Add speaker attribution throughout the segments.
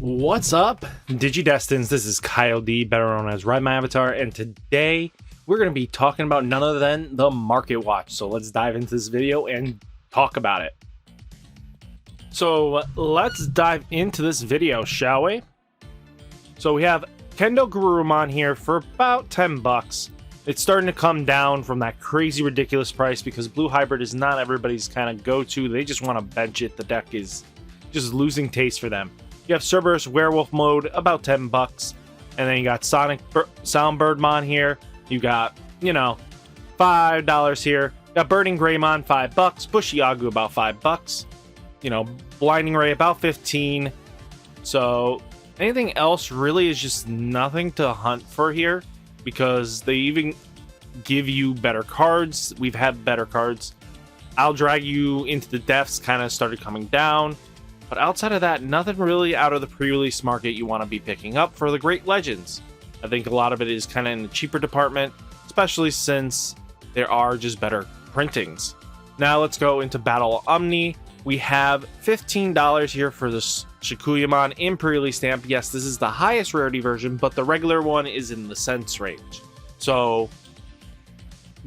Speaker 1: What's up, Digidestins? This is Kyle D, better known as Ridemyavatar, and today we're going to be talking about none other than the Market Watch. So let's dive into this video and talk about it. So let's dive into this video, shall we? So we have Kendo Garurumon here for about 10 bucks. It's starting to come down from that crazy ridiculous price because Blue Hybrid is not everybody's kind of go-to. They just want to bench it. The deck is just losing taste for them. You have Cerberus Werewolf mode, about 10 bucks. And then you got Soundbirdmon here. You got, $5 here. You got Burning Grey Mon, 5 bucks. Bushiagu, about 5 bucks. Blinding Ray, about 15. So anything else really is just nothing to hunt for here, because they even give you better cards. We've had better cards. I'll Drag You Into the Depths kind of started coming down. But outside of that, nothing really out of the pre-release market you want to be picking up for the Great Legends. I think a lot of it is kind of in the cheaper department, especially since there are just better printings. Now let's go into Battle Omni. We have $15 here for the Shikuyamon in pre-release stamp. Yes, this is the highest rarity version, but the regular one is in the cents range.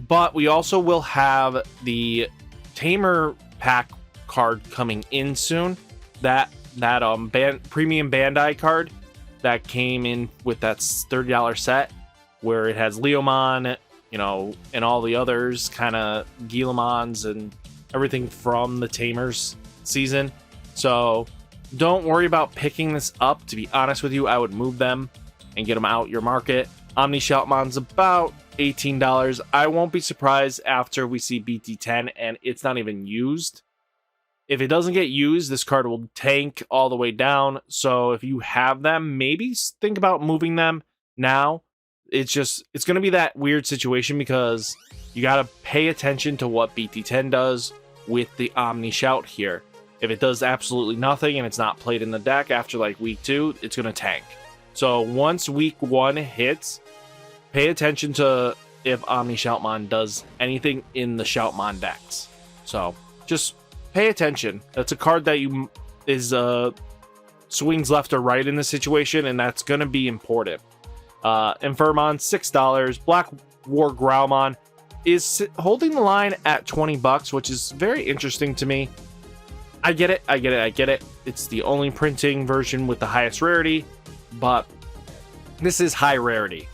Speaker 1: But we also will have the Tamer pack card coming in soon. That premium Bandai card that came in with that $30 set, where it has Leomon, and all the others, kind of Gilamons and everything from the Tamers season. So don't worry about picking this up. To be honest with you, I would move them and get them out your market. Omni Shoutmon's about $18. I won't be surprised after we see BT10 and it's not even used. If it doesn't get used, this card will tank all the way down. So if you have them, maybe think about moving them now. It's going to be that weird situation because you got to pay attention to what BT10 does with the Omni Shout here. If it does absolutely nothing and it's not played in the deck after like week 2, it's going to tank. So once week 1 hits, pay attention to if Omni Shoutmon does anything in the Shoutmon decks. So just pay attention. That's a card that swings left or right in this situation, and that's going to be important. Infirmon, $6. Black War Growlmon is holding the line at 20 bucks, which is very interesting to me. I get it. It's the only printing version with the highest rarity, but this is high rarity.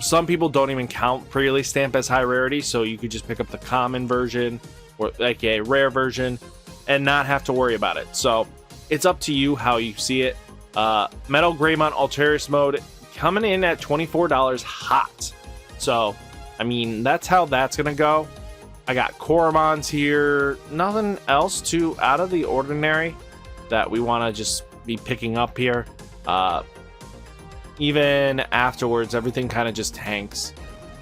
Speaker 1: Some people don't even count pre-release stamp as high rarity, so you could just pick up the common version or like a rare version and not have to worry about it. So it's up to you how you see it. Metal Greymon Alterius mode coming in at $24 hot. So that's how that's gonna go. I got Koromons here. Nothing else too out of the ordinary that we want to just be picking up here. Even afterwards, everything kind of just tanks.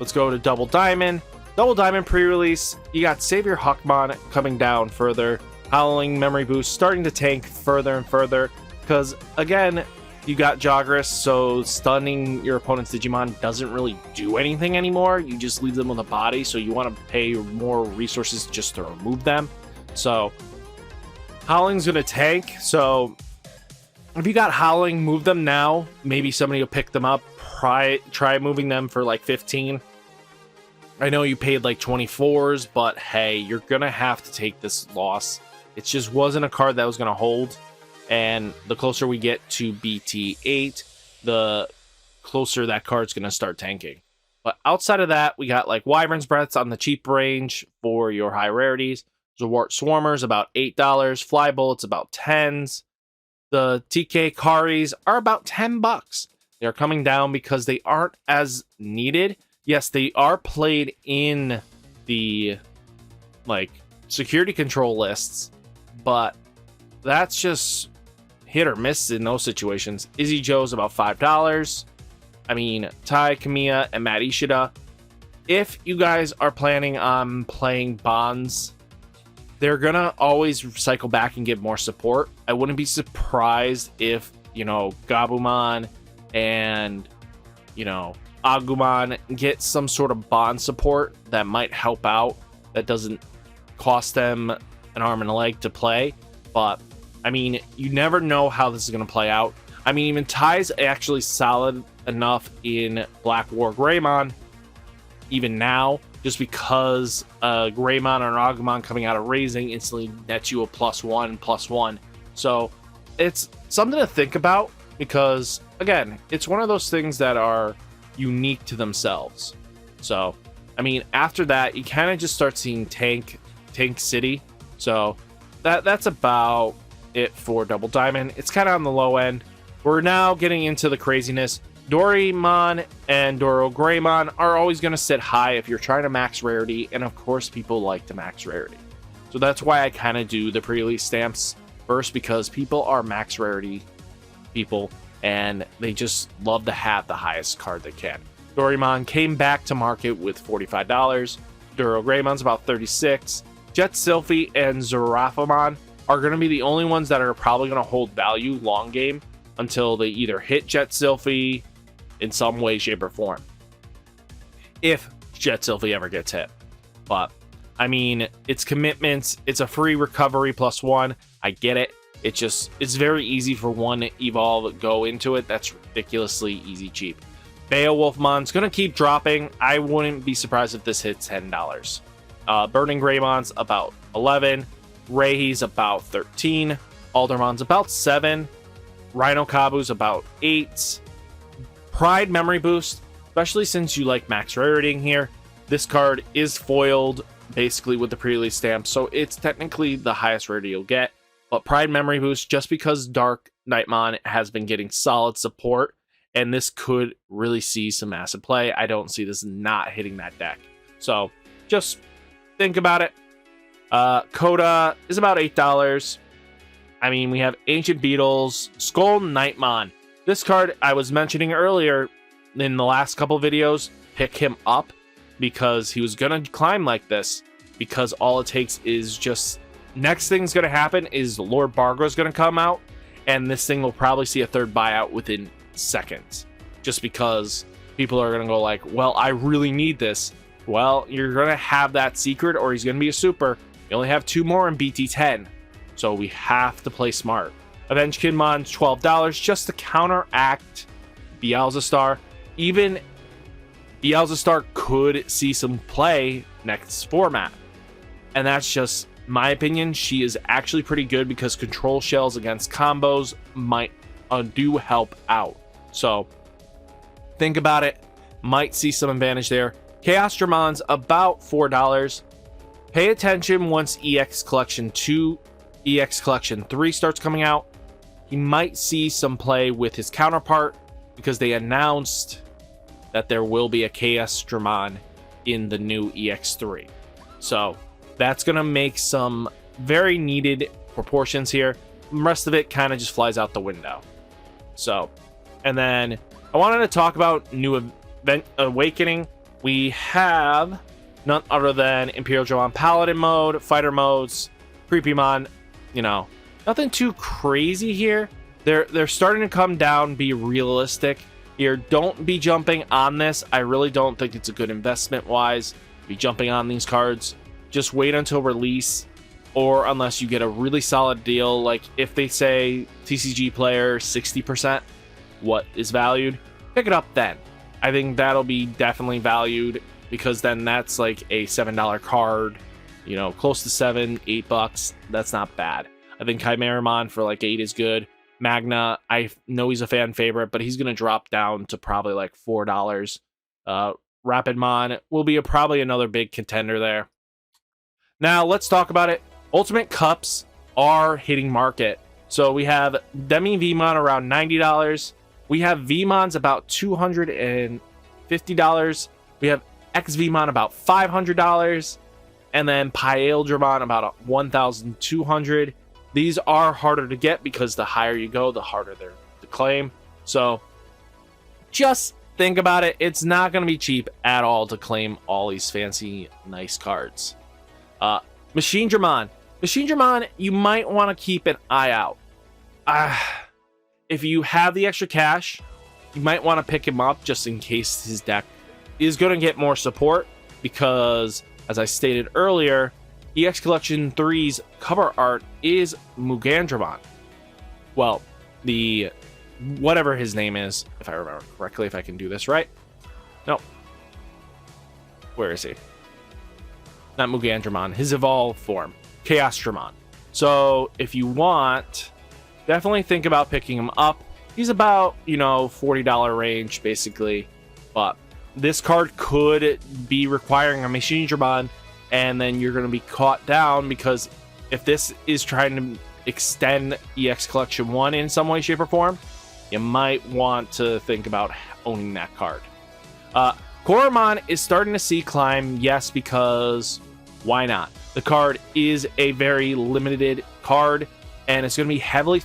Speaker 1: Let's go to Double Diamond. Double Diamond pre-release, you got Savior Huckmon coming down further. Howling Memory Boost starting to tank further and further. Because, again, you got Jogris, so stunning your opponent's Digimon doesn't really do anything anymore. You just leave them with a body, so you want to pay more resources just to remove them. So, Howling's going to tank. So, if you got Howling, move them now. Maybe somebody will pick them up. Try moving them for like 15. I know you paid like 24s, but hey, you're going to have to take this loss. It just wasn't a card that was going to hold. And the closer we get to BT8, the closer that card's going to start tanking. But outside of that, we got like Wyvern's Breaths on the cheap range for your high rarities. Zawart Swarmers, about $8. Fly Bullets, about 10s. The TK Karis are about 10 bucks. They're coming down because they aren't as needed. Yes, they are played in the security control lists, but that's just hit or miss in those situations. Izzy Joe's about $5. Tai Kamiya and Matt Ishida. If you guys are planning on playing Bonds, they're gonna always cycle back and give more support. I wouldn't be surprised if Gabumon and Agumon get some sort of bond support that might help out. That doesn't cost them an arm and a leg to play, but I mean, you never know how this is going to play out. I mean, even Ty's actually solid enough in Black War Grey Mon, even now, just because Grey Mon or an Agumon coming out of Raising instantly nets you a +1/+1. So it's something to think about, because again, it's one of those things that are unique to themselves. So I mean, after that, you kind of just start seeing Tank City. So that's about it for Double Diamond. It's kind of on the low end. We're now getting into the craziness. Doraemon and Doro Greymon are always going to sit high if you're trying to max rarity, and of course people like to max rarity. So that's why I kind of do the pre-release stamps first, because people are max rarity people and they just love to have the highest card they can. Doraemon came back to market with $45. Doro Greymon's about $36. Jet Sylphie and Zerafamon are going to be the only ones that are probably going to hold value long game until they either hit Jet Sylphie in some way, shape, or form. If Jet Sylphie ever gets hit. But, I mean, it's commitments. It's a free recovery +1. I get it. It's very easy for one evolve to go into it. That's ridiculously easy cheap. Beowulfmon's going to keep dropping. I wouldn't be surprised if this hits $10. Burning Greymon's about 11. Reihi's about 13. Aldermon's about 7. Rhino Kabu's about 8. Pride Memory Boost, especially since you like max rarity here, this card is foiled basically with the pre-release stamp, so it's technically the highest rarity you'll get. But Pride Memory Boost, just because Dark Knightmon has been getting solid support, and this could really see some massive play, I don't see this not hitting that deck. So just think about it. Coda is about $8. I mean, we have Ancient Beetles, Skull Knightmon. This card I was mentioning earlier in the last couple videos, pick him up because he was going to climb like this, because all it takes is just... Next thing's going to happen is Lord Bargo's going to come out, and this thing will probably see a third buyout within seconds. Just because people are going to go like, well, I really need this. Well, you're going to have that secret, or he's going to be a super. You only have 2 more in BT10. So we have to play smart. Avenge Kidmon's $12 just to counteract Beelzestar. Even Beelzestar could see some play next format. And that's just my opinion. She is actually pretty good because control shells against combos might do help out. So think about it. Might see some advantage there. Chaos Dramon's about $4. Pay attention once EX Collection 2, EX Collection 3 starts coming out. He might see some play with his counterpart because they announced that there will be a Chaos Dramon in the new EX3. So that's going to make some very needed proportions here. The rest of it kind of just flies out the window. So, and then I wanted to talk about New Event Awakening. We have none other than Imperial Dramon Paladin mode, fighter modes, Creepymon, you know, nothing too crazy here. They're starting to come down, be realistic here. Don't be jumping on this. I really don't think it's a good investment wise. Be jumping on these cards. Just wait until release, or unless you get a really solid deal. Like if they say TCG player 60% what is valued, pick it up then. I think that'll be definitely valued, because then that's like a $7 card, you know, close to $7-8. That's not bad. I think Chimeramon for like 8 is good. Magna, I know he's a fan favorite, but he's going to drop down to probably like $4. Rapidmon will be probably another big contender there. Now let's talk about it. Ultimate Cups are hitting market. So we have Demi Vmon around $90. We have Vmons about $250. We have X Vmon about $500. And then Paeldramon about $1,200. These are harder to get because the higher you go, the harder they're to claim. So just think about it. It's not going to be cheap at all to claim all these fancy, nice cards. Machine Dramon. Machine Dramon, you might want to keep an eye out. If you have the extra cash, you might want to pick him up just in case his deck is going to get more support, because, as I stated earlier, EX Collection 3's cover art is Mugandramon. Well, the whatever his name is, if I remember correctly, if I can do this right. Nope. Where is he? Not Mugandramon, his evolved form, Chaosdramon. So if you want, definitely think about picking him up. He's about, $40 range, basically. But this card could be requiring a Machinedramon, and then you're going to be caught down, because if this is trying to extend EX Collection 1 in some way, shape, or form, you might want to think about owning that card. Koromon is starting to see climb, yes, because why not? The card is a very limited card, and it's going to be heavily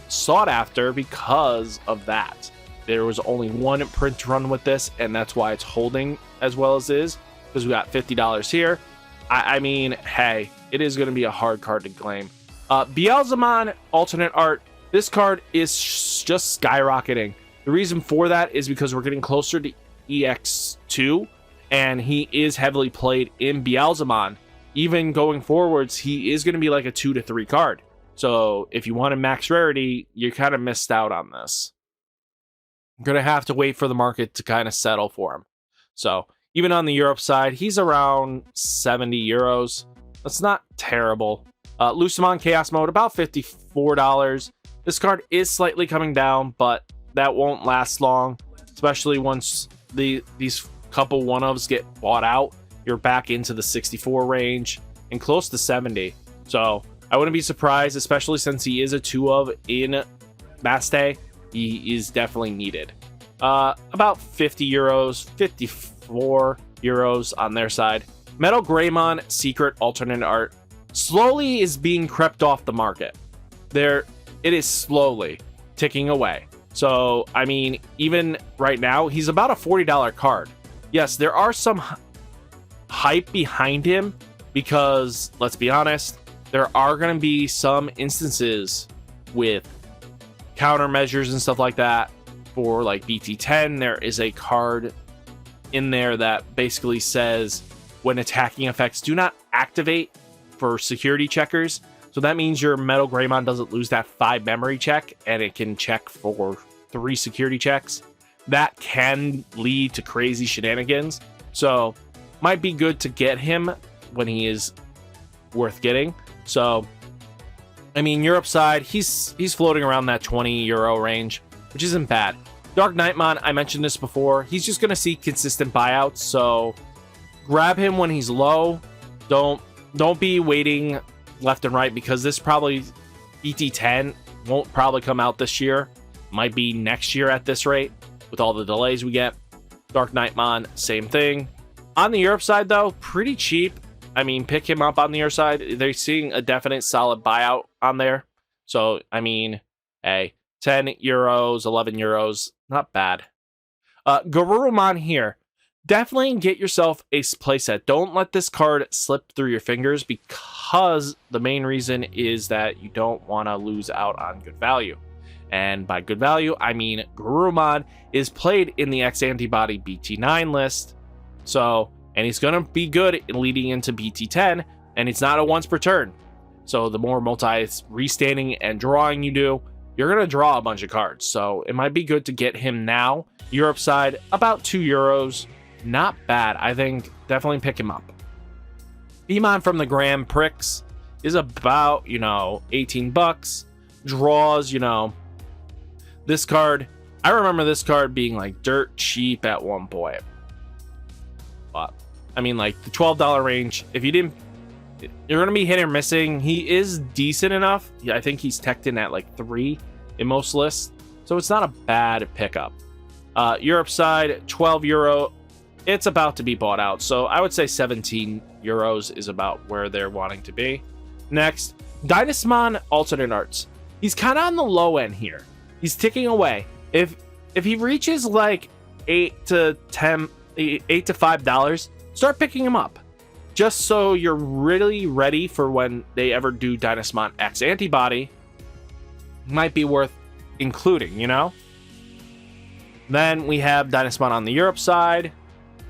Speaker 1: sought after because of that. There was only one print run with this, and that's why it's holding as well as it is, because we got $50 here. I mean, hey, it is going to be a hard card to claim. Beelzemon alternate art. This card is just skyrocketing. The reason for that is because we're getting closer to EX2, and he is heavily played in Beelzemon. Even going forwards, he is going to be like a 2 to 3 card. So if you want a max rarity, you kind of missed out on this. You're going to have to wait for the market to kind of settle for him. So even on the Europe side, he's around 70 euros. That's not terrible. Lucemon Chaos Mode, about $54. This card is slightly coming down, but that won't last long, especially once these couple one-ofs get bought out. You're back into the 64 range and close to 70. So I wouldn't be surprised, especially since he is a 2-of in Mass Day. He is definitely needed. About 50 euros, 54 euros on their side. Metal Grey Mon Secret Alternate Art slowly is being crept off the market. It is slowly ticking away. So, I mean, even right now, he's about a $40 card. Yes, there are some hype behind him because, let's be honest, there are going to be some instances with countermeasures and stuff like that for like BT10. There is a card in there that basically says when attacking effects do not activate for security checkers. So that means your Metal Greymon doesn't lose that 5 memory check, and it can check for 3 security checks. That can lead to crazy shenanigans. So might be good to get him when he is worth getting. So I mean, Europe side, he's floating around that 20 euro range, which isn't bad. Dark Knightmon, I mentioned this before, he's just going to see consistent buyouts, so grab him when he's low. Don't be waiting left and right, because this probably BT10 won't probably come out this year. Might be next year at this rate with all the delays we get. Dark Knightmon, same thing. On the Europe side, though, pretty cheap. I mean, pick him up on the Europe side. They're seeing a definite solid buyout on there. So, I mean, hey, 10 euros, 11 euros, not bad. Garurumon here. Definitely get yourself a playset. Don't let this card slip through your fingers, because the main reason is that you don't want to lose out on good value. And by good value, I mean Garurumon is played in the X-Antibody BT9 list. So, and he's going to be good in leading into BT10, and it's not a once per turn. So the more restanding and drawing you do, you're going to draw a bunch of cards. So it might be good to get him now. Europe side, about 2 euros. Not bad. I think definitely pick him up. Beemon from the Grand Prix is about, 18 bucks. Draws, this card. I remember this card being like dirt cheap at one point. But I mean, like the $12 range, if you didn't, you're going to be hit or missing. He is decent enough. I think he's teched in at like 3 in most lists. So it's not a bad pickup. Europe side, 12 euro. It's about to be bought out. So I would say 17 euros is about where they're wanting to be. Next, Dynasmon Alternate Arts. He's kind of on the low end here. He's ticking away. If he reaches like $8 to $5, start picking him up. Just so you're really ready for when they ever do Dynasmon X Antibody. Might be worth including, Then we have Dynasmon on the Europe side.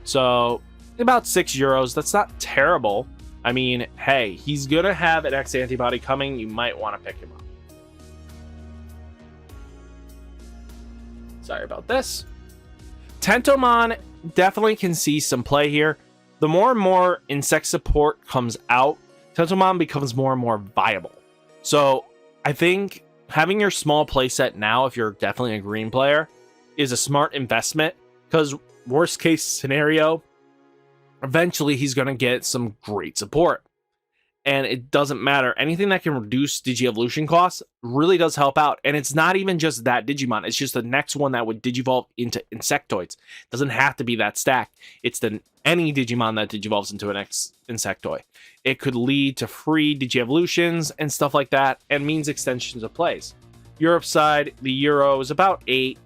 Speaker 1: So about 6 euros. That's not terrible. I mean, hey, he's going to have an X Antibody coming. You might want to pick him up. Sorry about this. Tentomon definitely can see some play here. The more and more insect support comes out, Tentomon becomes more and more viable. So I think having your small playset now, if you're definitely a green player, is a smart investment, because worst case scenario, eventually he's going to get some great support. And it doesn't matter. Anything that can reduce Digi-Evolution costs really does help out. And it's not even just that Digimon. It's just the next one that would Digivolve into Insectoids. It doesn't have to be that stack. It's any Digimon that Digivolves into an Insectoid. It could lead to free Digi-Evolutions and stuff like that, and means extensions of plays. Europe side, the Euro is about 8.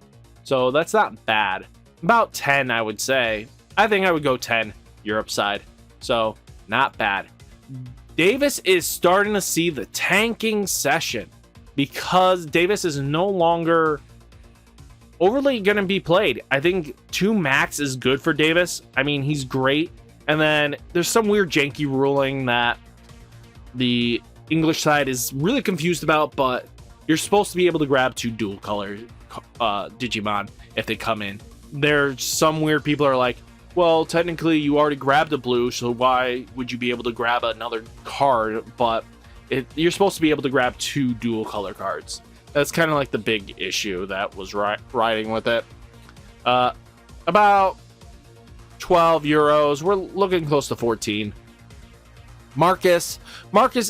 Speaker 1: So that's not bad. About 10, I would say. I think I would go 10 Europe side. So not bad. Davis is starting to see the tanking session, because Davis is no longer overly going to be played. I think 2 max is good for Davis. I mean, he's great. And then there's some weird janky ruling that the English side is really confused about, but you're supposed to be able to grab 2 dual color Digimon if they come in. There's some weird people are like, well, technically you already grabbed a blue, so why would you be able to grab another card? But you're supposed to be able to grab 2 dual color cards. That's kind of like the big issue that was riding with it. About 12 euros. We're looking close to 14. Marcus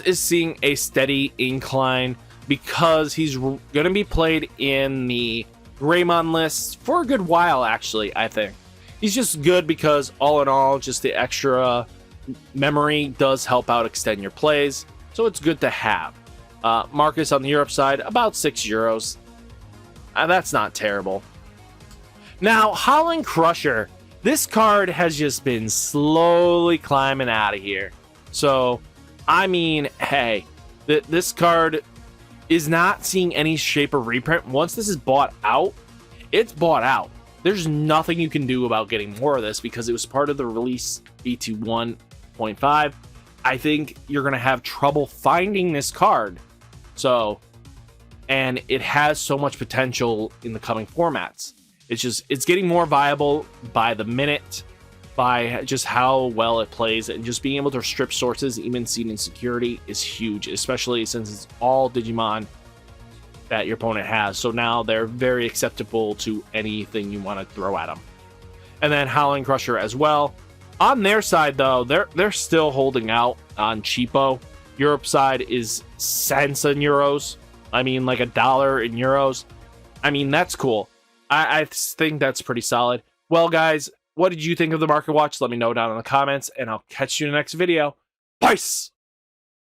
Speaker 1: is seeing a steady incline, because he's going to be played in the Grey Mon list for a good while, actually, I think. He's just good because, all in all, just the extra memory does help out extend your plays, so it's good to have. Marcus on the Europe side, about 6 euros. That's not terrible. Now, Holland Crusher. This card has just been slowly climbing out of here. So, I mean, hey, this card is not seeing any shape or reprint. Once this is bought out, it's bought out. There's nothing you can do about getting more of this, because it was part of the release BT 1.5. I think you're going to have trouble finding this card. So, and it has so much potential in the coming formats. It's getting more viable by the minute, by just how well it plays, and just being able to strip sources, even seen in security, is huge, especially since it's all Digimon that your opponent has. So now they're very acceptable to anything you want to throw at them. And then Holland Crusher as well. On their side, though, they're still holding out on cheapo. Europe side is cents in euros. I mean, like $1 in euros. I mean, that's cool. I think that's pretty solid. Well, guys, what did you think of the Market Watch? Let me know down in the comments, and I'll catch you in the next video. Peace!